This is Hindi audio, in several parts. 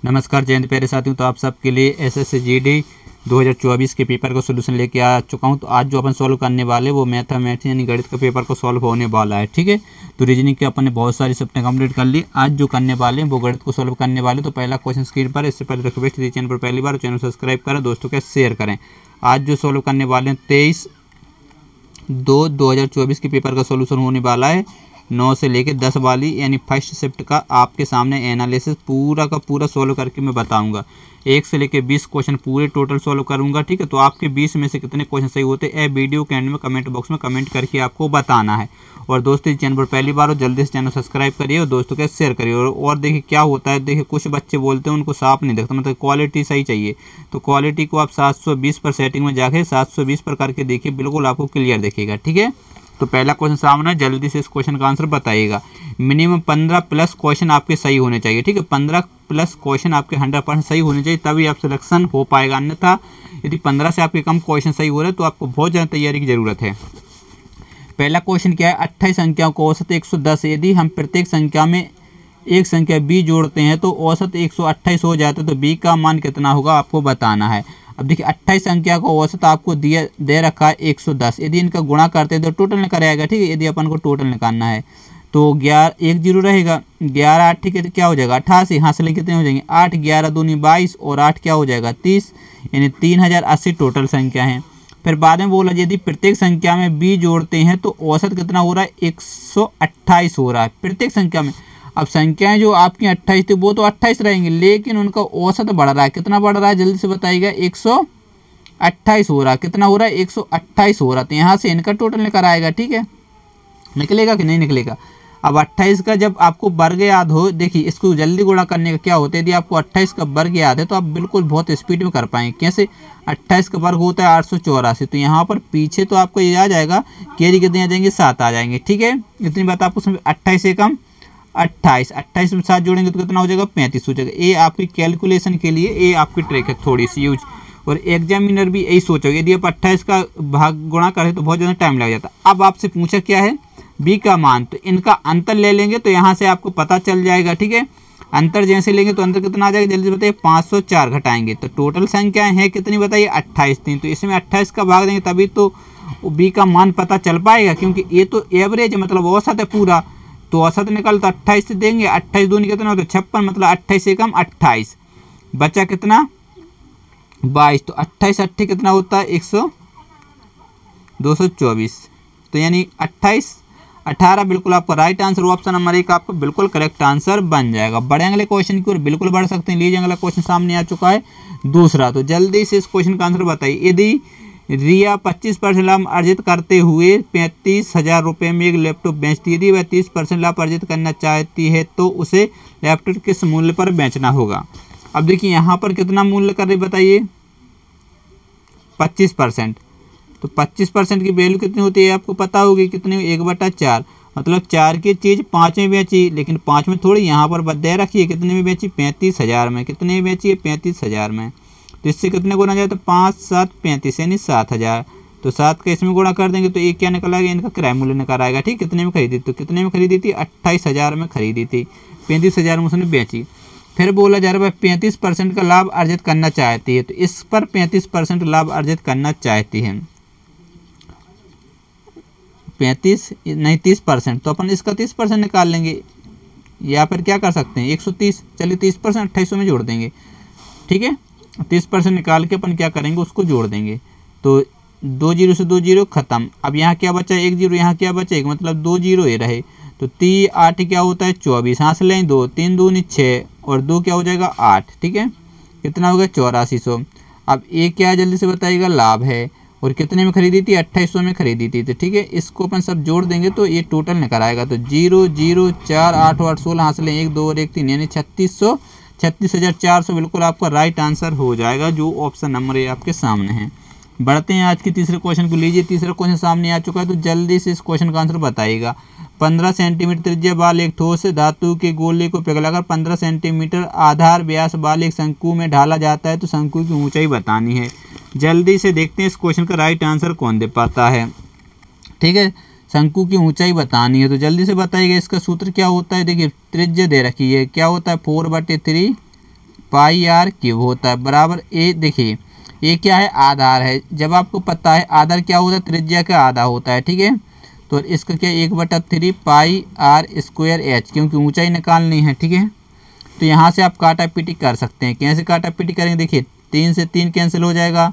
नमस्कार जय हिंद प्यारे साथियों। तो आप सबके लिए एसएससी जीडी 2024 के पेपर का सोल्यूशन लेके आ चुका हूं। तो आज जो अपन सॉल्व करने वाले वो मैथमेटिक्स यानी गणित का पेपर को सॉल्व होने वाला है। ठीक है, तो रीजनिंग के अपन ने बहुत सारी सप्ताह कंप्लीट कर ली। आज जो करने वाले हैं वो गणित को सॉल्व करने वाले। तो पहला क्वेश्चन स्क्रीन पर, इससे पहले रिक्वेस्ट थी चैनल पर पहली बार चैनल सब्सक्राइब करें, दोस्तों के शेयर करें। आज जो सॉल्व करने वाले हैं 23/2/2024 के पेपर का सोल्यूशन होने वाला है 9 से लेकर 10 वाली यानी फर्स्ट शिफ्ट का आपके सामने एनालिसिस पूरा का पूरा सॉल्व करके मैं बताऊंगा। 1 से लेकर 20 क्वेश्चन पूरे टोटल सॉल्व करूंगा। ठीक है, तो आपके 20 में से कितने क्वेश्चन सही होते हैं वीडियो के एंड में कमेंट बॉक्स में कमेंट करके आपको बताना है। और दोस्तों चैनल पर पहली बार हो जल्दी से चैनल सब्सक्राइब करिए और दोस्तों के शेयर करिए। और देखिए क्या होता है, देखिए कुछ बच्चे बोलते हैं उनको साफ नहीं दिखता, मतलब क्वालिटी सही चाहिए। तो क्वालिटी को आप 720 पर सेटिंग में जाके 720 पर करके देखिए, बिल्कुल आपको क्लियर दिखेगा। ठीक है, तो पहला क्वेश्चन सामने, जल्दी से इस क्वेश्चन का आंसर बताइएगा। मिनिमम 15 प्लस क्वेश्चन आपके सही होने चाहिए। ठीक है, 15 प्लस क्वेश्चन आपके 100% सही होने चाहिए, तभी आप सिलेक्शन हो पाएगा। अन्यथा यदि 15 से आपके कम क्वेश्चन सही हो रहे हैं तो आपको बहुत ज़्यादा तैयारी की जरूरत है। पहला क्वेश्चन क्या है, 28 संख्याओं को औसत 110, यदि हम प्रत्येक संख्या में एक संख्या b जोड़ते हैं तो औसत 128 हो जाता है, तो b का मान कितना होगा आपको बताना है। अब देखिए 28 संख्या को औसत आपको दे रखा है 110, यदि इनका गुणा करते हैं तो टोटल निकल आएगा। ठीक है, यदि अपन को टोटल निकालना है तो 11 1 जीरो रहेगा, 11 8 ठीक है, क्या हो जाएगा 88। हासिल कितने हो जाएंगे 8 11 दूनी 22 और 8 क्या हो जाएगा 30, यानी 3080 टोटल संख्या है। फिर बाद में बोला यदि प्रत्येक संख्या में b जोड़ते हैं तो औसत कितना हो रहा है 128 हो रहा है प्रत्येक संख्या में। अब संख्याएं जो आपकी 28 थी वो तो 28 रहेंगे, लेकिन उनका औसत बढ़ रहा है। कितना बढ़ रहा है जल्दी से बताइएगा, 128 हो रहा है। कितना हो रहा है 128 हो रहा है। तो यहाँ से इनका टोटल निकल आएगा। ठीक है, निकलेगा कि नहीं निकलेगा। अब 28 का जब आपको वर्ग याद हो, देखिए इसको जल्दी गुणा करने का क्या होता है, यदि आपको 28 का वर्ग याद है तो आप बिल्कुल बहुत स्पीड में कर पाएंगे। कैसे, 28 का वर्ग होता है 884, तो यहाँ पर पीछे तो आपको ये आ जाएगा कि यदि कितने आ जाएंगे 7 आ जाएंगे। ठीक है, इतनी बात आपको समझ। 28 से कम 28 में 7 जोड़ेंगे तो कितना हो जाएगा 35 हो जाएगा। ये आपकी कैलकुलेशन के लिए ये आपकी ट्रिक है थोड़ी सी यूज, और एग्जामिनर भी यही सोचोगे यदि आप 28 का भाग गुणा करें तो बहुत ज़्यादा टाइम लग जाता। अब आपसे पूछा क्या है b का मान, तो इनका अंतर ले लेंगे तो यहाँ से आपको पता चल जाएगा। ठीक है, अंतर जैसे लेंगे तो अंतर कितना आ जाएगा जल्दी बताइए, 504 घटाएंगे तो टोटल संख्याएं हैं कितनी बताइए 28 थी। तो इसमें 28 का भाग देंगे तभी तो b का मान पता चल पाएगा, क्योंकि ये तो एवरेज है, मतलब औसत है पूरा। तो औसत निकल तो 28 से देंगे, 28 दूनी कितना होता है 56, मतलब 28 से कम 28, बचा कितना 22। तो 28 8 कितना होता है 224, तो यानी 28 18 बिल्कुल आपका राइट आंसर। ऑप्शन नंबर 1 आपका बिल्कुल करेक्ट आंसर बन जाएगा। बढ़े अगले क्वेश्चन की ओर बिल्कुल बढ़ सकते हैं। लीजिए अगला क्वेश्चन सामने आ चुका है दूसरा। तो जल्दी से इस क्वेश्चन का आंसर बताइए। यदि रिया 25% लाभ अर्जित करते हुए 35,000 रुपये में एक लैपटॉप बेचती है, यदि वह 30% लाभ अर्जित करना चाहती है तो उसे लैपटॉप किस मूल्य पर बेचना होगा। अब देखिए यहाँ पर कितना मूल्य कर रही बताइए 25%, तो 25% की वैल्यू कितनी होती है आपको पता होगी, कितनी 1/4, मतलब 4 की चीज़ 5 में बेची, लेकिन 5 में थोड़ी, यहाँ पर दे रखी है कितने में बेची 35,000 में। कितने में बेची है 35,000 में। तो इससे कितने गुना जाए तो 5 7 35 यानी 7,000। तो 7 का इसमें गुणा कर देंगे तो ये क्या निकल आएगा, इनका क्रय मूल्य निकल आएगा। ठीक, कितने में खरीदी, तो कितने में खरीदी थी 28,000 में खरीदी थी, 35,000 में उसने बेची। फिर बोला जा रहा है 35% का लाभ अर्जित करना चाहती है, तो इस पर 35% लाभ अर्जित करना चाहती है, 35 नहीं 30%, तो अपन इसका 30% निकाल लेंगे, या फिर क्या कर सकते हैं 130, चलिए 30% 2800 में जोड़ देंगे। ठीक है, 30% निकाल के अपन क्या करेंगे उसको जोड़ देंगे, तो 2 जीरो से 2 जीरो खत्म। अब यहाँ क्या बचा 1 जीरो, यहाँ क्या बचा 1, मतलब 2 जीरो ये रहे। तो 3 8 क्या होता है 24, हाथ लें 2, 3 दूनी 6 और 2 क्या हो जाएगा 8। ठीक है, कितना हो गया 8400। अब ये क्या है जल्दी से बताइएगा, लाभ है, और कितने में खरीदी थी 2800 में खरीदी थी। तो ठीक है, इसको अपन सब जोड़ देंगे तो ये टोटल निकल आएगा। तो 0 0 4 8 8 16 हासिल 1 2 और 1 3 यानी 36,400 बिल्कुल आपका राइट आंसर हो जाएगा, जो ऑप्शन नंबर ए आपके सामने है। बढ़ते हैं आज के तीसरे क्वेश्चन को। लीजिए तीसरा क्वेश्चन सामने आ चुका है, तो जल्दी से इस क्वेश्चन का आंसर बताइएगा। 15 सेंटीमीटर त्रिज्या वाले एक ठोस धातु के गोले को पिघलाकर 15 सेंटीमीटर आधार व्यास वाले एक शंकु में ढाला जाता है, तो शंकु की ऊंचाई बतानी है। जल्दी से देखते हैं इस क्वेश्चन का राइट आंसर कौन दे पाता है। ठीक है, शंकु की ऊंचाई बतानी है, तो जल्दी से बताइएगा। इसका सूत्र क्या होता है, देखिए त्रिज्या दे रखी है, क्या होता है 4/3 पाई आर क्यूब होता है बराबर ए। देखिए ये क्या है, आधार है। जब आपको पता है आधार क्या होता है, त्रिज्या का आधा होता है, ठीक है। तो इसका क्या 1/3 पाई आर स्क्वायर एच, क्योंकि ऊंचाई निकालनी है, ठीक है। तो यहाँ से आप काटा पीटी कर सकते हैं। कैसे काटा पीटी करेंगे, देखिए 3 से 3 कैंसिल हो जाएगा,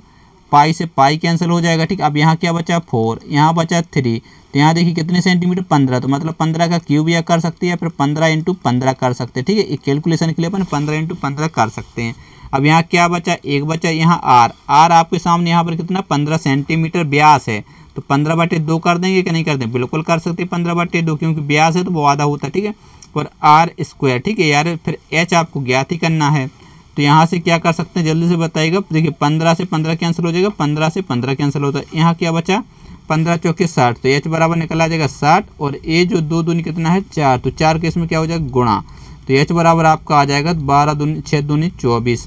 पाई से पाई कैंसिल हो जाएगा, ठीक। अब यहाँ क्या बचा 4, यहाँ बचा 3। तो यहाँ देखिए कितने सेंटीमीटर 15, तो मतलब 15 का क्यूब या कर सकते हैं या फिर 15 × 15 कर सकते हैं, ठीक है। एक कैलकुलेशन के लिए अपन 15 × 15 कर सकते हैं। अब यहाँ क्या बचा, एक बचा यहाँ आर आपके सामने यहाँ पर कितना 15 सेंटीमीटर व्यास है, तो 15/2 कर देंगे कि नहीं कर देंगे, बिल्कुल कर सकते हैं 15/2, क्योंकि व्यास है तो वो आधा होता है, ठीक है। और आर स्क्वायर, ठीक है यार, फिर एच आपको ज्ञात ही करना है। तो यहाँ से क्या कर सकते हैं जल्दी से बताइएगा। देखिए 15 से 15 कैंसिल हो जाएगा, 15 से 15 कैंसिल होता है। यहाँ क्या बचा 15 चौके 60, तो एच बराबर निकल आ जाएगा 60, और ए जो 2 दूनी कितना है 4, तो 4 के इसमें क्या हो जाएगा गुणा, तो एच बराबर आपका आ जाएगा 12 दूनी 6 दूनी 24,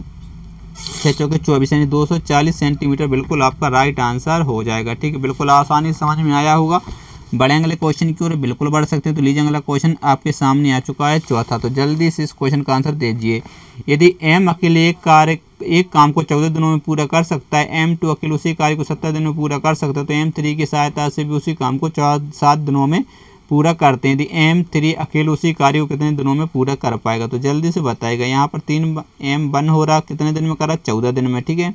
6 चौके 24 यानी 240 सेंटीमीटर बिल्कुल आपका राइट आंसर हो जाएगा, ठीक है। बिल्कुल आसानी से समझ में आया होगा। बड़े अगले क्वेश्चन की ओर बिल्कुल बढ़ सकते हैं। तो लीजिए अगला क्वेश्चन आपके सामने आ चुका है चौथा, तो जल्दी से इस क्वेश्चन का आंसर दीजिए। यदि एम अकेले एक काम को 14 दिनों में पूरा कर सकता है, M2 अकेले उसी कार्य को 17 दिनों में पूरा कर सकता है, तो M3 की सहायता से भी उसी काम को 7 दिनों में पूरा करते हैं। यदि M3 अकेले उसी कार्य को कितने दिनों में पूरा कर पाएगा, तो जल्दी से बताएगा। यहाँ पर 3 M1 हो रहा, कितने दिन में कर रहा है 14 दिन में, ठीक है।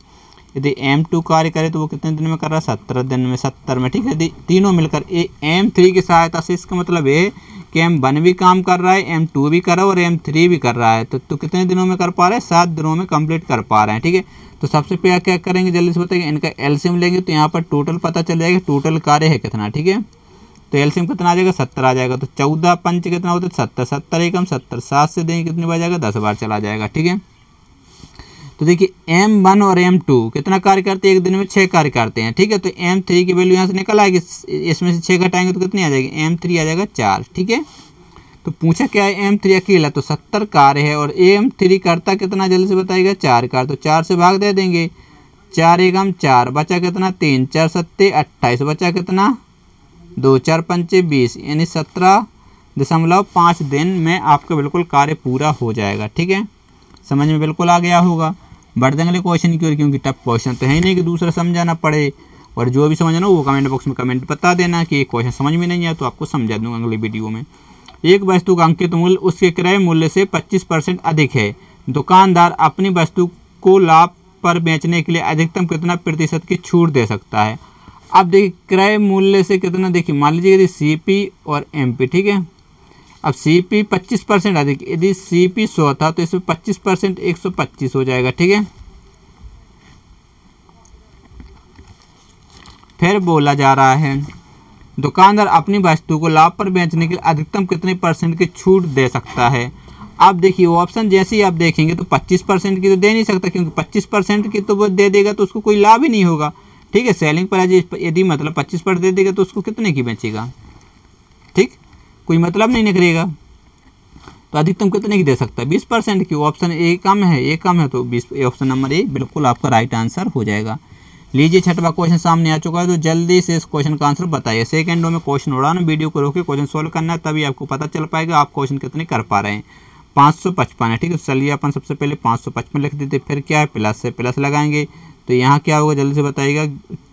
यदि M2 कार्य करे तो वो कितने दिन में कर रहा है 17 दिन में, 70 में, ठीक है। यदि तीनों मिलकर M3 की सहायता से, इसका मतलब है कि M1 भी काम कर रहा है, M2 भी कर रहा है और M3 भी कर रहा है, तो कितने दिनों में कर पा रहे हैं 7 दिनों में कंप्लीट कर पा रहे हैं, ठीक है। तो सबसे पहले क्या करेंगे जल्दी से बताइए, इनका एलसीएम लेंगे तो यहाँ पर टोटल पता चल जाएगा, टोटल कार्य है कितना, ठीक है। तो एलसीएम कितना आ जाएगा 70 आ जाएगा, तो 14 पंच कितना होता है 70, 70 एकम 70, 7 से देंगे कितनी बार जाएगा 10 बार चला जाएगा, ठीक है। तो देखिए M1 और M2 कितना कार्य करते हैं, एक दिन में 6 कार्य करते हैं, ठीक है। तो M3 की वैल्यू यहाँ से निकल आएगी, इसमें से 6 घटाएंगे तो कितनी आ जाएगी, M3 आ जाएगा 4, ठीक है। तो पूछा क्या है M3 अकेला, तो 70 कार्य है, और M3 करता कितना जल्दी से बताइएगा 4 कार्य, तो 4 से भाग दे देंगे, 4 एकम 4, बचा कितना 3, 4 सत्ते 28, बचा कितना 2, 4 पंचे 20, यानी 17.5 दिन में आपका बिल्कुल कार्य पूरा हो जाएगा, ठीक है। समझ में बिल्कुल आ गया होगा। बढ़ देंगे क्वेश्चन की ओर, क्योंकि टफ क्वेश्चन तो है ही नहीं कि दूसरा समझाना पड़े, और जो भी समझना वो कमेंट बॉक्स में कमेंट बता देना कि ये क्वेश्चन समझ में नहीं आया, तो आपको समझा दूंगा अगली वीडियो में। एक वस्तु का अंकित मूल्य उसके क्रय मूल्य से 25% अधिक है, दुकानदार अपनी वस्तु को लाभ पर बेचने के लिए अधिकतम कितना प्रतिशत की छूट दे सकता है। अब देखिए क्रय मूल्य से कितना, देखिए मान लीजिए यदि CP और MP, ठीक है। अब CP 25% अधिक, यदि CP 100 था तो इसमें 25% 125 हो जाएगा, ठीक है। फिर बोला जा रहा है दुकानदार अपनी वस्तु को लाभ पर बेचने के लिए अधिकतम कितने % की छूट दे सकता है। अब देखिए ऑप्शन जैसे ही आप देखेंगे तो 25% की तो दे नहीं सकता, क्योंकि 25% की तो वो दे देगा तो उसको कोई लाभ ही नहीं होगा, ठीक है। सेलिंग प्राइस यदि मतलब 25% दे देगा तो उसको कितने की बेचेगा, ठीक, कोई मतलब नहीं निकलेगा। तो अधिकतम कितने की दे सकता है 20% की, ऑप्शन ए कम है, ए कम है, तो 20, ऑप्शन नंबर ए बिल्कुल आपका राइट आंसर हो जाएगा। लीजिए छठवां क्वेश्चन सामने आ चुका है, तो जल्दी से इस क्वेश्चन का आंसर बताइए। सेकंडों में क्वेश्चन उड़ाना, वीडियो को रोके क्वेश्चन सोल्व करना है, तभी आपको पता चल पाएगा आप क्वेश्चन कितने कर पा रहे हैं। 555 है, ठीक है। चलिए अपन सबसे पहले 555 लिख देते, फिर क्या है प्लस से प्लस लगाएंगे, तो यहाँ क्या होगा जल्दी से बताइएगा,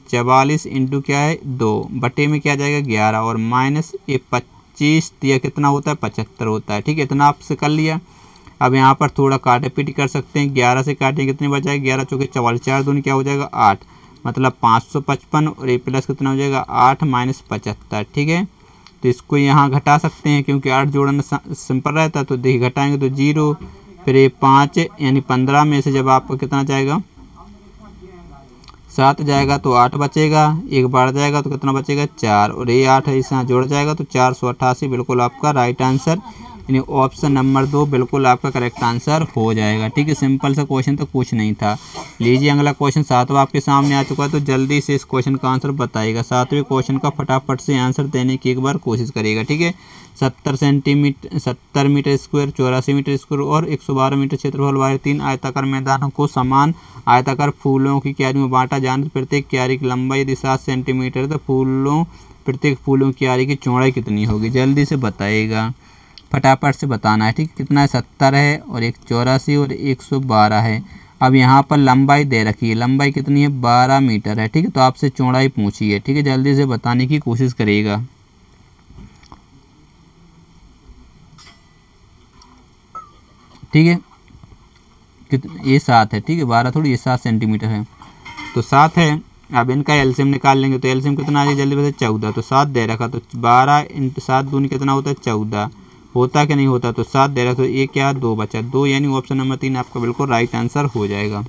44 इंटू क्या है 2 बटे में क्या जाएगा 11, और माइनस ये 25 दिया कितना होता है 75 होता है, ठीक है। इतना आपसे कर लिया। अब यहाँ पर थोड़ा काटे पीटी कर सकते हैं, 11 से काटें कितने बचाएगा, 11 चौके 44, 4 दूनी क्या हो जाएगा 8, मतलब 555, और ये प्लस कितना हो जाएगा 8 माइनस 75, ठीक है। तो इसको यहाँ घटा सकते हैं, क्योंकि 8 जोड़ना सिंपल रहता है, तो देखिए घटाएंगे तो 0, फिर ये 5 यानी 15 में से जब आपको कितना जाएगा 7 जाएगा तो 8 बचेगा, एक बढ़ जाएगा तो कितना बचेगा 4, और ये 8 है इस यहाँ जोड़ जाएगा तो 488 बिल्कुल आपका राइट आंसर, यानी ऑप्शन नंबर 2 बिल्कुल आपका करेक्ट आंसर हो जाएगा, ठीक है। सिंपल सा क्वेश्चन तो कुछ नहीं था। लीजिए अगला क्वेश्चन 7वां आपके सामने आ चुका है, तो जल्दी से इस क्वेश्चन का आंसर बताइएगा। 7वें क्वेश्चन का फटाफट से आंसर देने की एक बार कोशिश करिएगा, ठीक है। 70 मीटर स्क्वायर, 84 मीटर स्क्वायर और 112 मीटर क्षेत्रफल वाले 3 आयताकार मैदानों को समान आयताकार फूलों की क्यारियों में बांटा जाने, प्रत्येक क्यारी की लंबाई यदि 7 सेंटीमीटर तो प्रत्येक फूलों की क्यारी की चौड़ाई कितनी होगी, जल्दी से बताइएगा। फटाफट से बताना है। ठीक, कितना है 70 है और एक 84 और 112 है। अब यहाँ पर लंबाई दे रखी है, लंबाई कितनी है 12 मीटर है। ठीक है, तो आपसे चौड़ाई पूछी है। ठीक है, जल्दी से बताने की कोशिश करिएगा। ठीक है, ये 7 है। ठीक है, 12 थोड़ी, ये 7 सेंटीमीटर है, तो 7 है। अब इनका एलसीएम निकाल लेंगे, तो एलसीएम कितना आ जाएगा जल्दी बता, 14। तो 7 दे रखा, तो 12 × 7 दूनी कितना होता है 14, होता कि नहीं होता, तो 7 दे रखा, तो ये क्या 2 बचा, 2, यानी ऑप्शन नंबर 3 आपका बिल्कुल राइट आंसर हो जाएगा।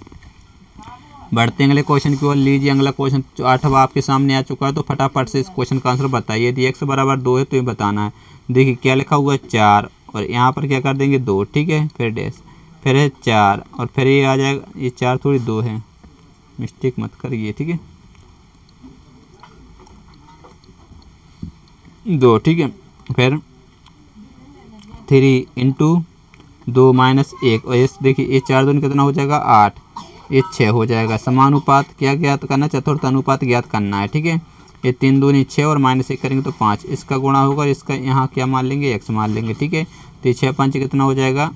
बढ़ते हैं अगले क्वेश्चन की ओर। लीजिए अगला क्वेश्चन 8वां आपके सामने आ चुका है, तो फटाफट से इस क्वेश्चन का आंसर बताइए। यदि x बराबर 2 है तो ये बताना है। देखिए क्या लिखा हुआ है 4, और यहाँ पर क्या कर देंगे 2। ठीक है, फिर डैश, फिर है 4, और फिर ये आ जाएगा, ये 4 थोड़ी 2 है, मिस्टेक मत करिए। ठीक है, 2। ठीक है, फिर 3 × 2 - 1, और ये देखिए ये 4 दूनी कितना हो जाएगा 8, ये 6 हो जाएगा। समानुपात क्या ज्ञात करना, चतुर्थ अनुपात ज्ञात करना है। ठीक है, ये 3 दूनी 6 और -1 करेंगे तो 5, इसका गुणा होगा, इसका यहाँ क्या मान लेंगे x मान लेंगे। ठीक है, तो ये 6 × 5 कितना हो जाएगा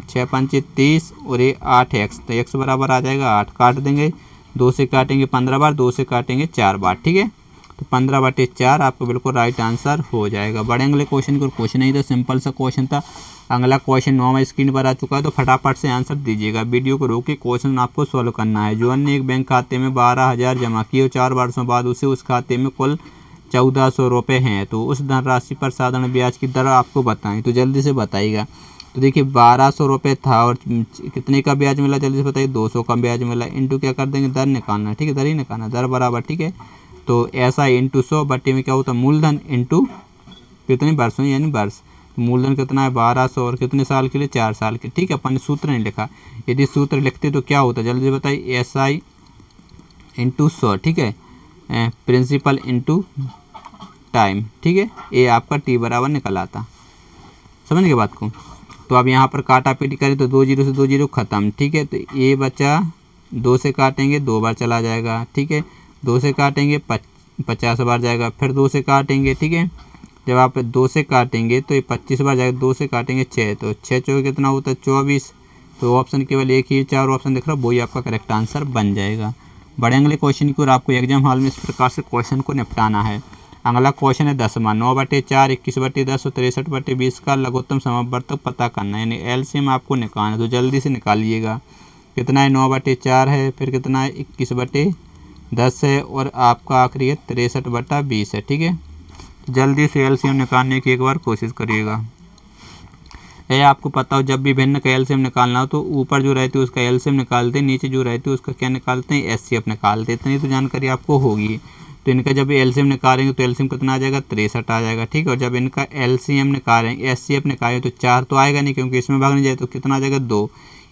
6 × 5 = 30, और ये 8x, तो x बराबर आ जाएगा 8। काट देंगे, 2 से काटेंगे 15 बार, 2 से काटेंगे 4 बार। ठीक है, तो 15/4 आपको बिल्कुल राइट आंसर हो जाएगा। बड़े अगले क्वेश्चन को, क्वेश्चन नहीं था, सिंपल सा क्वेश्चन था। अगला क्वेश्चन 9वां स्क्रीन पर आ चुका है, तो फटाफट से आंसर दीजिएगा। वीडियो को रोके क्वेश्चन आपको सॉल्व करना है। जो अन्य एक बैंक खाते में 12,000 जमा किए और 4 वर्षों बाद उसे उस खाते में कुल 1400 रुपये हैं, तो उस धनराशि पर साधारण ब्याज की दर आपको बताएं, तो जल्दी से बताइएगा। तो देखिए 1200 रुपये था और कितने का ब्याज मिला, जल्दी से बताइए 200 का ब्याज मिला। इंटू क्या कर देंगे, दर निकालना। ठीक है, दर ही निकालना, दर बराबर। ठीक है, तो ऐसा इंटू 100 बट्टे में क्या होता है मूलधन इंटू कितने वर्षों, यानी वर्ष। मूलधन कितना है 1200, और कितने साल के लिए 4 साल के। ठीक है, अपन ने सूत्र नहीं लिखा, यदि सूत्र लिखते तो क्या होता, जल्दी बताइए। SI into 100। ठीक है, प्रिंसिपल इंटू टाइम। ठीक है, ये आपका T बराबर निकल आता। समझ गए बात को। तो अब यहाँ पर काटा पीटी करें तो 2 0 से 2 0 खत्म। ठीक है, तो ये बचा, 2 से काटेंगे 2 बार चला जाएगा। ठीक है, 2 से काटेंगे 50 बार जाएगा, फिर 2 से काटेंगे। ठीक है, जब आप 2 से काटेंगे तो ये 25 बार जाएगा, 2 से काटेंगे 6, तो 6 चौके कितना होता है 24। तो ऑप्शन केवल एक ही 4 ऑप्शन दिख रहा है, वही आपका करेक्ट आंसर बन जाएगा। बड़े अगले क्वेश्चन की ओर आपको एग्जाम हॉल में इस प्रकार से क्वेश्चन को निपटाना है। अगला क्वेश्चन है 10वां, 9/4, 21/10 और 63/20 का लघुत्तम समवर्तक पता करना है, यानी एलसीएम आपको निकालना है। तो जल्दी से निकालिएगा। कितना है 9/4 है, फिर कितना है 21/10 है, और आपका आखिरी है 63/20 है। ठीक है, जल्दी से एलसीएम निकालने की एक बार कोशिश करिएगा। ये आपको पता हो जब भी भिन्न का एलसीएम निकालना हो तो ऊपर जो रहती है उसका एलसीएम निकालते हैं, नीचे जो रहती है उसका क्या निकालते हैं एचसीएफ निकालते हैं। इतनी तो जानकारी आपको होगी। तो इनका जब एलसीएम निकालेंगे तो एलसीएम कितना आ जाएगा 63 आ जाएगा। ठीक है, और जब इनका एलसीएम निकालेंगे एचसीएफ निकालेंगे तो 4 तो आएगा नहीं, क्योंकि इसमें भाग नहीं जाए, तो कितना आ जाएगा 2,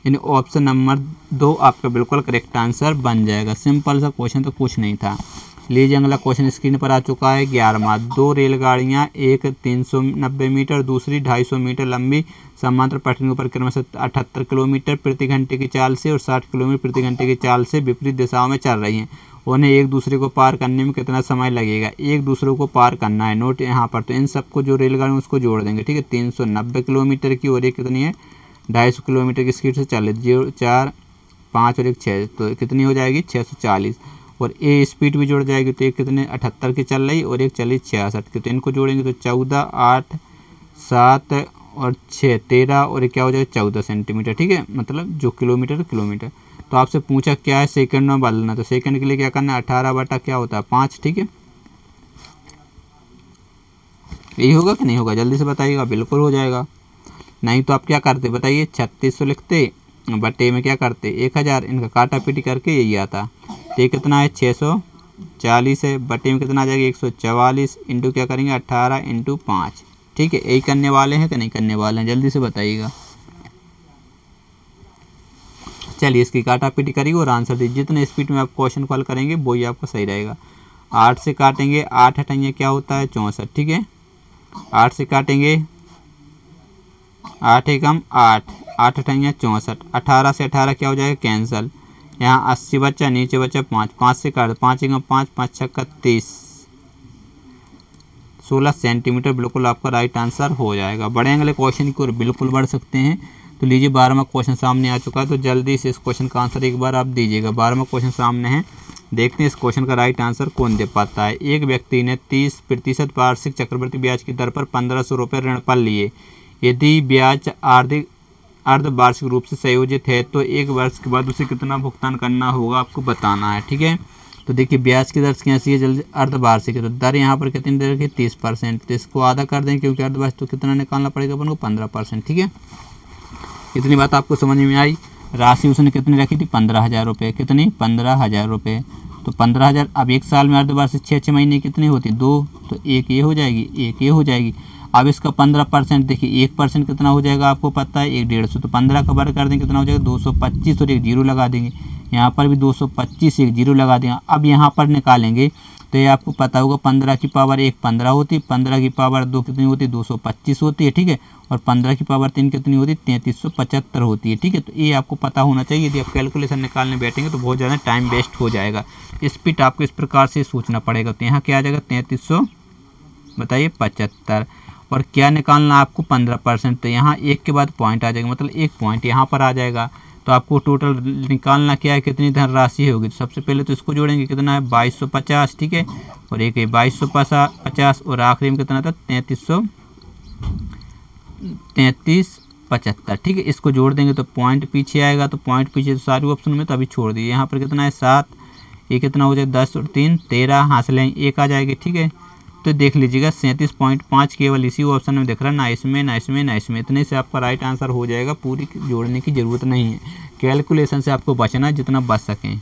यानी ऑप्शन नंबर 2 आपका बिल्कुल करेक्ट आंसर बन जाएगा। सिंपल सा क्वेश्चन, तो कुछ नहीं था। लीजिए अगला क्वेश्चन स्क्रीन पर आ चुका है 11वां, 2 रेलगाड़ियां, एक 390 मीटर दूसरी 250 मीटर लंबी समांतर पटरियों पर क्रमशः 78 किलोमीटर प्रति घंटे की चाल से और 60 किलोमीटर प्रति घंटे की चाल से विपरीत दिशाओं में चल रही हैं। उन्हें एक दूसरे को पार करने में कितना समय लगेगा। एक दूसरे को पार करना है, नोट यहाँ पर। तो इन सबको जो रेलगाड़ी उसको जोड़ देंगे। ठीक है, 390 किलोमीटर की और ये कितनी है 250 किलोमीटर की स्पीड से चल रही है। 4 5 और 1 6, तो कितनी हो जाएगी 640। और ए स्पीड भी जुड़ जाएगी, तो एक कितने 78 की चल रही और एक चली 66 की। तो इनको जोड़ेंगे तो 14 8 7 और 6 13 और ये क्या हो जाएगा 14 सेंटीमीटर। ठीक है, मतलब जो किलोमीटर किलोमीटर। तो आपसे पूछा क्या है सेकंड में बदलना, तो सेकंड के लिए क्या करना है 18 क्या होता है 5। ठीक है, यही होगा कि नहीं होगा, जल्दी से बताइएगा। बिल्कुल हो जाएगा। नहीं तो आप क्या करते बताइए 3600 लिखते, बटे में क्या करते 1000, इनका काटा पीटी करके यही आता। तो ये कितना है 640 है, बटे में कितना आ जाएगा 144, इंटू क्या करेंगे 18 × 5। ठीक है, यही करने वाले हैं कि नहीं करने वाले हैं, जल्दी से बताइएगा। चलिए इसकी काटा पीटी करिए और आंसर दीजिए। जितने स्पीड में आप क्वेश्चन कॉल करेंगे वही आपका सही रहेगा। 8 से काटेंगे 8 हटाएंगे क्या होता है 64। ठीक है, 8 से काटेंगे 8 एकम 8 8 हटाएंगे 64। 18 से 18 क्या हो जाएगा कैंसिल। यहाँ 80 बच्चा, नीचे बच्चा 5 5 से काट 5 एकम 5 5 छक्का 30 16 सेंटीमीटर बिल्कुल आपका राइट आंसर हो जाएगा। बड़े अगले क्वेश्चन की ओर बिल्कुल बढ़ सकते हैं। तो लीजिए 12वां क्वेश्चन सामने आ चुका है, तो जल्दी से इस क्वेश्चन का आंसर एक बार आप दीजिएगा। 12वां क्वेश्चन सामने है, देखते हैं इस क्वेश्चन का राइट आंसर कौन दे पाता है। एक व्यक्ति ने 30% वार्षिक चक्रवृद्धि ब्याज की दर पर 1500 रुपये ऋण पर लिए। यदि ब्याज अर्धवार्षिक रूप से संयोजित है तो एक वर्ष के बाद उसे कितना भुगतान करना होगा आपको बताना है। ठीक है, तो देखिए ब्याज की दर कैसी है, जल्दी अर्धवार्षिक है तो दर यहाँ पर कितनी दे रखी है 30%, तो इसको आधा कर दें क्योंकि अर्धवार्षिक तो कितना निकालना पड़ेगा अपन को 15%। ठीक है, इतनी बात आपको समझ में आई। राशि उसने कितनी रखी थी 15,000 रुपये, कितनी 15,000 रुपये, तो 15,000 अब एक साल में अर्धवार्षिक 6 महीने कितनी होती 2, तो एक ये हो जाएगी, एक ये हो जाएगी। अब इसका 15% देखिए 1% कितना हो जाएगा आपको पता है 150, तो 15 का वर्ग कर देंगे कितना हो जाएगा 225 और एक जीरो लगा देंगे। यहाँ पर भी 225 एक जीरो लगा देंगे। अब यहाँ पर निकालेंगे तो ये आपको पता होगा 15 की पावर 1 15 होती, 15 की पावर 2 कितनी होती 225 होती है। ठीक है, और 15 की पावर 3 कितनी होती 3375 होती है। ठीक है, तो ये आपको पता होना चाहिए। यदि आप कैलकुलेशन निकालने बैठेंगे तो बहुत ज़्यादा टाइम वेस्ट हो जाएगा। स्पीड आपको इस प्रकार से सोचना पड़ेगा। तो यहाँ क्या आ जाएगा 3300 बताइए 75, और क्या निकालना आपको 15%, तो यहाँ एक के बाद पॉइंट आ जाएगा, मतलब एक पॉइंट यहाँ पर आ जाएगा। तो आपको टोटल निकालना क्या है, कितनी धनराशि होगी। तो सबसे पहले तो इसको जोड़ेंगे, कितना है 2250। ठीक है, और एक है 2250 और आखिरी में कितना था 3375। ठीक है, इसको जोड़ देंगे तो पॉइंट पीछे आएगा, तो पॉइंट पीछे तो सारे ऑप्शन में तो अभी छोड़ दिए। यहाँ पर कितना है 7, ये कितना हो जाएगा 10 और 3 13, हासिल एक आ जाएगी। ठीक है, तो देख लीजिएगा 37.5 केवल इसी ऑप्शन में दिख रहा है, ना इसमें ना इसमें ना इसमें। इतने से आपका राइट आंसर हो जाएगा, पूरी जोड़ने की ज़रूरत नहीं है। कैलकुलेशन से आपको बचना है जितना बच सकें।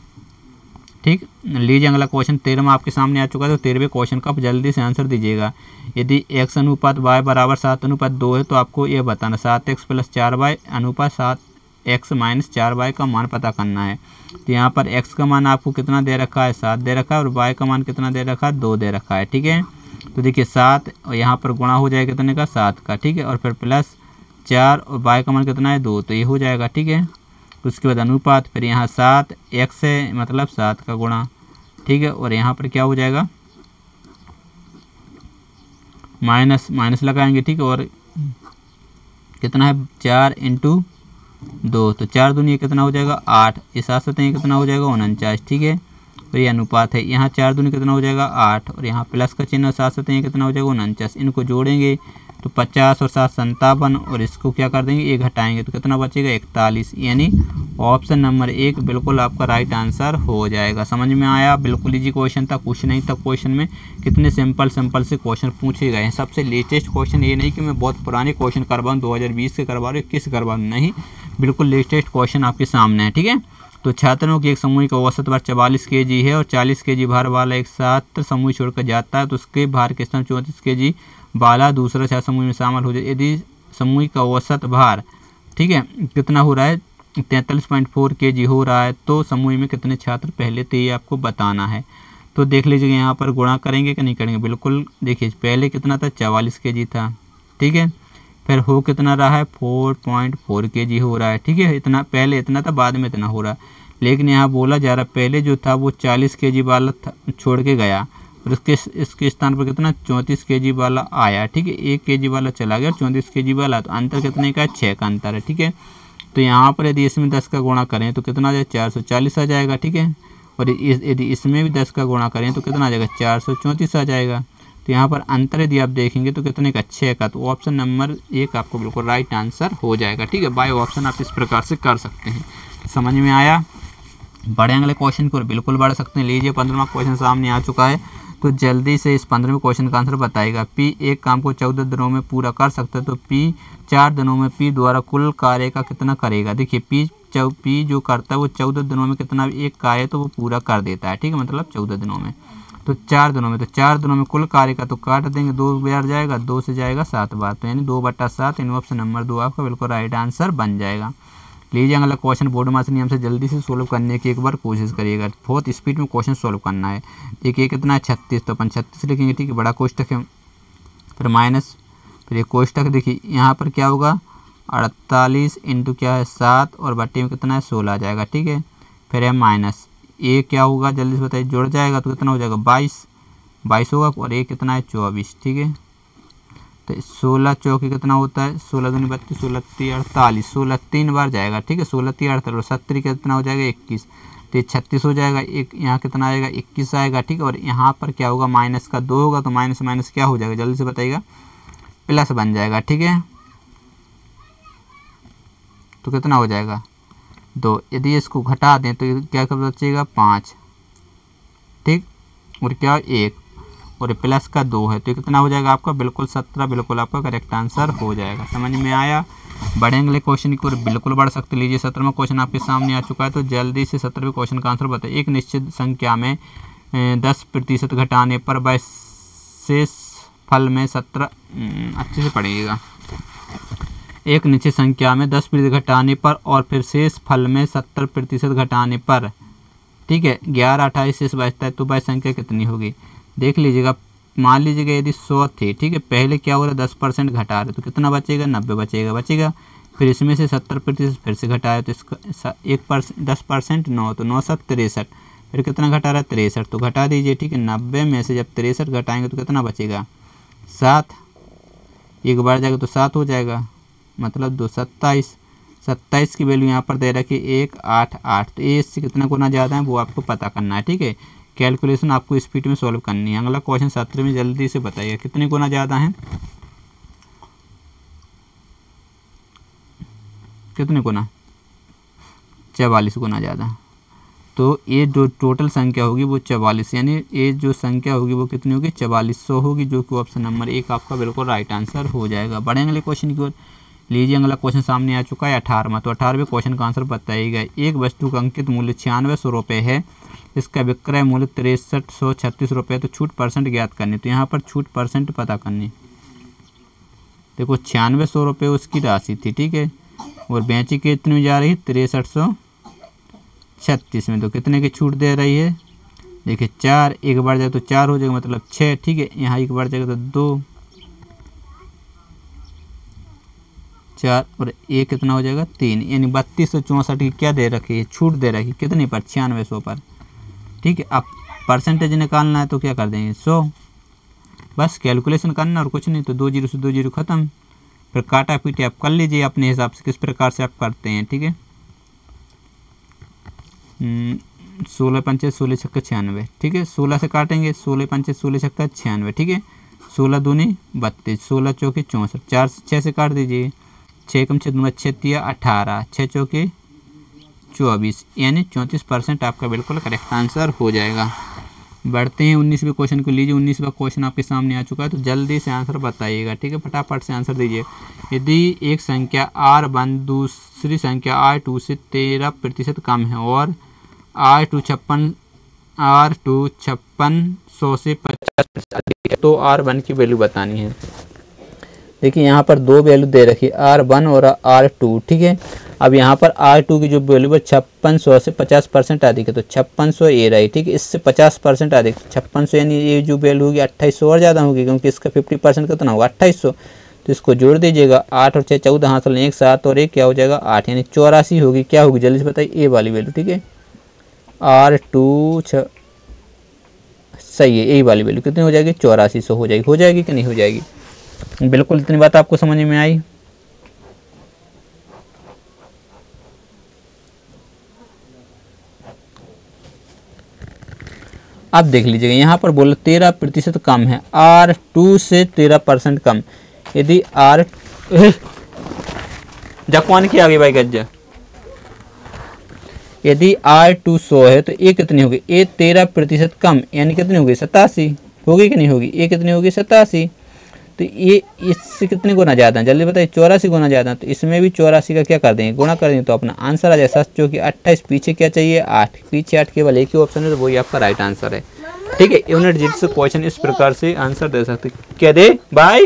ठीक, लीजिए अगला क्वेश्चन 13वां आपके सामने आ चुका है। तो 13वें क्वेश्चन का आप जल्दी से आंसर दीजिएगा। यदि x अनुपात y बराबर 7:2 है तो आपको ये बताना 7x + 4y अनुपात 7x - 4y का मान पता करना है। तो यहाँ पर x का मान आपको कितना दे रखा है 7 दे रखा है, और y का मान कितना दे रखा है 2 दे रखा है। ठीक है, तो देखिए 7 और यहाँ पर गुणा हो जाएगा कितने का 7 का। ठीक है, और फिर प्लस 4 और y का मान कितना है 2, तो ये हो जाएगा। ठीक है, तो उसके बाद अनुपात, फिर यहाँ 7x है मतलब 7 का गुणा। ठीक है, और यहाँ पर क्या हो जाएगा माइनस लगाएंगे। ठीक है, और कितना है 4 × 2, तो 4 दूनी कितना हो जाएगा 8, इस 7 से कितना हो जाएगा 49। ठीक है, तो ये अनुपात है। यहाँ 4 दूनी कितना हो जाएगा 8, और यहाँ प्लस का चिन्ह 7 से कितना हो जाएगा 49। इनको जोड़ेंगे तो 50 और 7 57, और इसको क्या कर देंगे 1 घटाएंगे तो कितना बचेगा 41। यानी ऑप्शन नंबर 1 बिल्कुल आपका राइट आंसर हो जाएगा। समझ में आया, बिल्कुल इजी क्वेश्चन था, कुछ नहीं था क्वेश्चन में। कितने सिंपल से क्वेश्चन पूछे गए हैं, सबसे लेटेस्ट क्वेश्चन। ये नहीं कि मैं बहुत पुराने क्वेश्चन करवाऊँ 2020 के करवा रहा हूँ 21 करवा रहा हूँ, नहीं, बिल्कुल लेटेस्ट क्वेश्चन आपके सामने है। ठीक है, तो छात्रों की एक समूह का औसत भार 44 kg है और 40 kg भार वाला एक छात्र समूह छोड़कर जाता है तो उसके भार के स्थान 34 kg वाला दूसरा छात्र समूह में शामिल हो जाए। यदि समूह का औसत भार ठीक है कितना हो रहा है 43.4 kg हो रहा है तो समूह में कितने छात्र पहले थे ये आपको बताना है। तो देख लीजिए यहाँ पर गुणा करेंगे कि नहीं करेंगे, बिल्कुल देखिए पहले कितना था 44 kg था। ठीक है, फिर हो कितना रहा है 4.4 kg हो रहा है। ठीक है, इतना पहले इतना था बाद में इतना हो रहा है, लेकिन यहाँ बोला जा रहा पहले जो था वो 40 kg वाला था, छोड़ के गया और इसके स्थान पर कितना 34 kg वाला आया। ठीक है, 1 kg वाला चला गया 34 kg वाला, तो अंतर कितने का 6 का अंतर है। ठीक है, तो यहाँ पर यदि इसमें 10 का गुणा करें तो कितना आ जाएगा 440 आ जाएगा। ठीक है, और यदि इसमें भी 10 का गुणा करें तो कितना आ जाएगा 434 आ जाएगा। तो यहाँ पर अंतर यदि आप देखेंगे तो कितने का 6 का, तो ऑप्शन नंबर 1 आपको बिल्कुल राइट आंसर हो जाएगा। ठीक है, बाय ऑप्शन आप इस प्रकार से कर सकते हैं। समझ में आया, बड़े अगले क्वेश्चन को बिल्कुल बढ़ सकते हैं। लीजिए 15वां क्वेश्चन सामने आ चुका है, तो जल्दी से इस 15वें क्वेश्चन का आंसर बताएगा। P एक काम को 14 दिनों में पूरा कर सकता है तो P 4 दिनों में P द्वारा कुल कार्य का कितना करेगा। देखिए P जो करता है वो 14 दिनों में कितना एक कार्य तो वो पूरा कर देता है। ठीक है, मतलब 14 दिनों में, तो 4 दिनों में, तो 4 दिनों में कुल कार्य का तो काट देंगे, 2 बार जाएगा 2 से जाएगा 7 बार, तो यानी 2/7 यानी ऑप्शन नंबर 2 आपका बिल्कुल राइट आंसर बन जाएगा। लीजिए अगला क्वेश्चन बोर्ड मास नियम से जल्दी से सोल्व करने की एक बार कोशिश करिएगा, बहुत स्पीड में क्वेश्चन सोल्व करना है। देखिए कितना है 36, तो अपन 36 लिखेंगे। ठीक है, बड़ा कोष्टक है, फिर माइनस, फिर ये कोष्टक देखिए यहाँ पर क्या होगा 48 इंटू क्या है 7 और बट्टे में कितना है 16 आ जाएगा। ठीक है, फिर है माइनस, ये क्या होगा जल्दी से बताइए, जुड़ जाएगा तो कितना हो जाएगा 22, 22 होगा और एक कितना है 24, ठीक है। तो 16 चौके कितना होता है 16 दूनी 32, 16 3 48, 16 3 बार जाएगा, ठीक है। 16 3 48 और 70 कितना हो जाएगा 21, तो 36 हो जाएगा। एक यहाँ कितना आएगा 21 आएगा, ठीक है। और यहाँ पर क्या होगा माइनस का 2 होगा, तो माइनस माइनस क्या हो जाएगा जल्दी से बताइएगा, प्लस बन जाएगा, ठीक है। तो कितना हो जाएगा 2। यदि इसको घटा दें तो क्या कब बचेगा 5, ठीक। और क्या 1 और प्लस का 2 है, तो कितना हो जाएगा आपका बिल्कुल 17, बिल्कुल आपका करेक्ट आंसर हो जाएगा। समझ में आया। बढ़ेंगे अगले क्वेश्चन की ओर, बिल्कुल बढ़ सकते। लीजिए 17वां क्वेश्चन आपके सामने आ चुका है, तो जल्दी से 17वें क्वेश्चन का आंसर बताइए। एक निश्चित संख्या में 10% घटाने पर वह शेष फल में 17 अच्छे से पढ़िएगा। एक निश्चित संख्या में 10% घटाने पर और फिर शेष फल में 70% घटाने पर, ठीक है, 11 28 शेष बचता है, तो वह संख्या कितनी होगी। देख लीजिएगा, मान लीजिएगा यदि 100 थी, ठीक है, पहले क्या हो रहा है 10% घटा रहे, तो कितना बचेगा 90 बचेगा। फिर इसमें से 70% फिर से घटाया, तो इसका 10% 9, तो 9 7 63, फिर कितना घटा रहा है 63, तो घटा दीजिए, ठीक है। 90 में से जब 63 घटाएंगे तो कितना बचेगा 7, एक बार जाएगा तो 7 हो जाएगा, मतलब 2 27 की वैल्यू यहाँ पर दे रखी 1 8 8, तो ये इससे कितना गुना ज़्यादा है वो आपको पता करना है, ठीक है। कैलकुलेशन आपको स्पीड में सॉल्व करनी है। अगला क्वेश्चन 17 में जल्दी से बताइए कितने गुना ज़्यादा है, कितने गुना 44 गुना ज़्यादा। तो ये जो टोटल संख्या होगी वो 44, यानी ये जो संख्या होगी वो कितनी होगी 4400 होगी, जो कि ऑप्शन नंबर 1 आपका बिल्कुल राइट आंसर हो जाएगा। बढ़ेंगे अगले क्वेश्चन की ओर। लीजिए अगला क्वेश्चन सामने आ चुका है 18वां, तो 18वें क्वेश्चन का आंसर बताइएगा। एक वस्तु का अंकित मूल्य 9600 रुपये है, इसका विक्रय मूल्य 6336 रुपये, तो छूट परसेंट ज्ञात करनी। तो यहाँ पर छूट परसेंट पता करनी। देखो 9600 रुपये उसकी राशि थी, ठीक है, और बेची कितनी में जा रही है 6336 में, तो कितने की छूट दे रही है देखिए 4, एक बार जाए तो 4 हो जाएगा, मतलब 6, ठीक है। यहाँ एक बार जाएगा तो 2 4 और 1 कितना हो जाएगा 3, यानी 3264 की क्या दे रखी है छूट दे रखी, कितनी पर 9600 पर, ठीक है। अब परसेंटेज निकालना है तो क्या कर देंगे 100, बस कैलकुलेशन करना और कुछ नहीं। तो 2 0 से 2 0 खत्म, फिर काटा पीटे आप कर लीजिए अपने हिसाब से किस प्रकार से आप करते हैं, ठीक है। 16 पंचे 16 छक्का 96, ठीक है। 16 से काटेंगे, 16 पंचे 16 छक्का 96, ठीक है। 16 दूनी 32, 16 चौके 64, 4 6 से काट दीजिए, 6 कम 6 6 तिया 18, 6 चौके 24, यानी 34% आपका बिल्कुल करेक्ट आंसर हो जाएगा। बढ़ते हैं 19वें क्वेश्चन को। लीजिए 19वां क्वेश्चन आपके सामने आ चुका है, तो जल्दी से आंसर बताइएगा, ठीक है, फटाफट से आंसर दीजिए। यदि एक संख्या R1 दूसरी संख्या R2 से 13% कम है और R2 5600 से 50% अधिक है, तो R1 की वैल्यू बतानी है। देखिए यहाँ पर दो वैल्यू दे रखी है R1 और R2, ठीक है। अब यहाँ पर R2 की जो वैल्यू है 5600 से 50% अधिक है, तो 5600 ये रही, ठीक है। इससे 50% अधिक 5600, यानी ये जो वैल्यू होगी 2800 और ज़्यादा होगी, क्योंकि इसका 50% कितना होगा 2800। तो इसको जोड़ दीजिएगा, 8 और 6 14 हासिल 1 7 और 1 क्या हो जाएगा 8, यानी 84 होगी। क्या होगी जल्दी से बताइए, ए वाली वैल्यू, ठीक है। R2 सही है, ए वाली वैल्यू कितनी हो जाएगी 8400 हो जाएगी। हो जाएगी कि नहीं हो जाएगी, बिल्कुल इतनी बात आपको समझ में आई। अब देख लीजिएगा यहाँ पर बोले 13% कम है, R2 से 13% कम। यदि R जकवान की आगे भाई गज्जा, यदि R2 100 है तो ये कितनी होगी, ये 13% कम, यानी कितनी होगी 87 होगी कि नहीं होगी, ये कितनी होगी 87। तो ये इससे कितने गुना ज़्यादा है जल्दी बताइए, 84 गुना ज़्यादा। तो इसमें भी 84 का क्या कर देंगे गुणा कर देंगे, तो अपना आंसर आ जाए 7 चौकी 28, पीछे क्या चाहिए 8, पीछे 8 केवल एक ही ऑप्शन है, तो वही आपका राइट आंसर है, ठीक है। यूनिट जिट से क्वेश्चन इस प्रकार से आंसर दे सकते। क्या दे बाय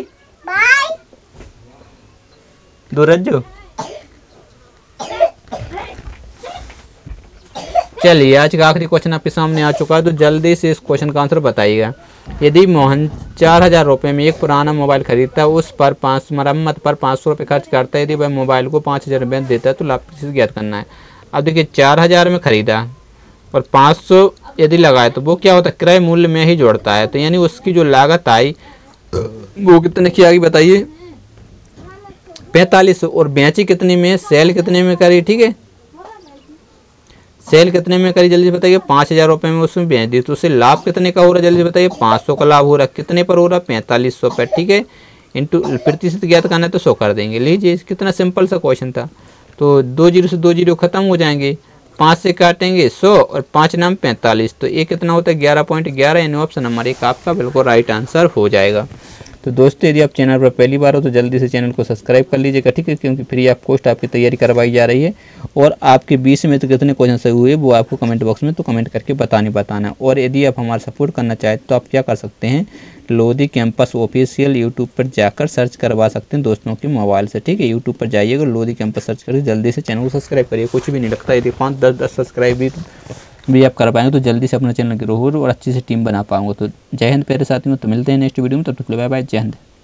दूरजो। चलिए आज का आखिरी क्वेश्चन आपके सामने आ चुका है, तो जल्दी से इस क्वेश्चन का आंसर बताइएगा। यदि मोहन 4000 रुपये में एक पुराना मोबाइल खरीदता है, उस पर मरम्मत पर 500 रुपये खर्च करता है, यदि वह मोबाइल को 5000 रुपये देता है, तो लाभ प्रतिशत ज्ञात करना है। अब देखिए 4000 में खरीदा और 500 यदि लगाए तो वो क्या होता है, क्रय मूल्य में ही जोड़ता है। तो यानी उसकी जो लागत आई वो कितने की आएगी बताइए, 4500। और बेची कितने में, सेल कितने में करी, ठीक है, सेल कितने में करी जल्दी बताइए, 5000 रुपये में उसमें बेच दी। तो उससे लाभ कितने का हो रहा है जल्दी बताइए, 500 का लाभ हो रहा है। कितने पर हो रहा है, 4500 पर, ठीक है। इंटू प्रतिशत ज्ञात करना है तो 100 कर देंगे। लीजिए कितना सिंपल सा क्वेश्चन था। तो 2 जीरो से 2 जीरो खत्म हो जाएंगे, 5 से काटेंगे 100 और 5 नाम 45, तो ये कितना होता है 11.11, यानी ऑप्शन नंबर 1 आपका बिल्कुल राइट आंसर हो जाएगा। तो दोस्तों यदि आप चैनल पर पहली बार हो तो जल्दी से चैनल को सब्सक्राइब कर लीजिएगा, ठीक है, क्योंकि फ्री ऑफ कॉस्ट आपकी तैयारी करवाई जा रही है। और आपके 20 में तो कितने क्वेश्चन सही हुए वो आपको कमेंट बॉक्स में तो कमेंट करके बताना। और यदि आप हमारा सपोर्ट करना चाहें तो आप क्या कर सकते हैं, लोधी कैंपस ऑफिशियल यूट्यूब पर जाकर सर्च करवा सकते हैं दोस्तों के मोबाइल से, ठीक है। यूट्यूब पर जाइएगा, लोधी कैंपस सर्च करके जल्दी से चैनल को सब्सक्राइब करिए। कुछ भी नहीं लगता, यदि 5-10 सब्सक्राइब भी आप कर पाएंगे तो जल्दी से अपना चैनल ग्रो और अच्छी से टीम बना पाऊंगा। तो जय हिंद प्यारे साथियों, तो मिलते हैं नेक्स्ट वीडियो में, तब तक बाय बाय, जय हिंद।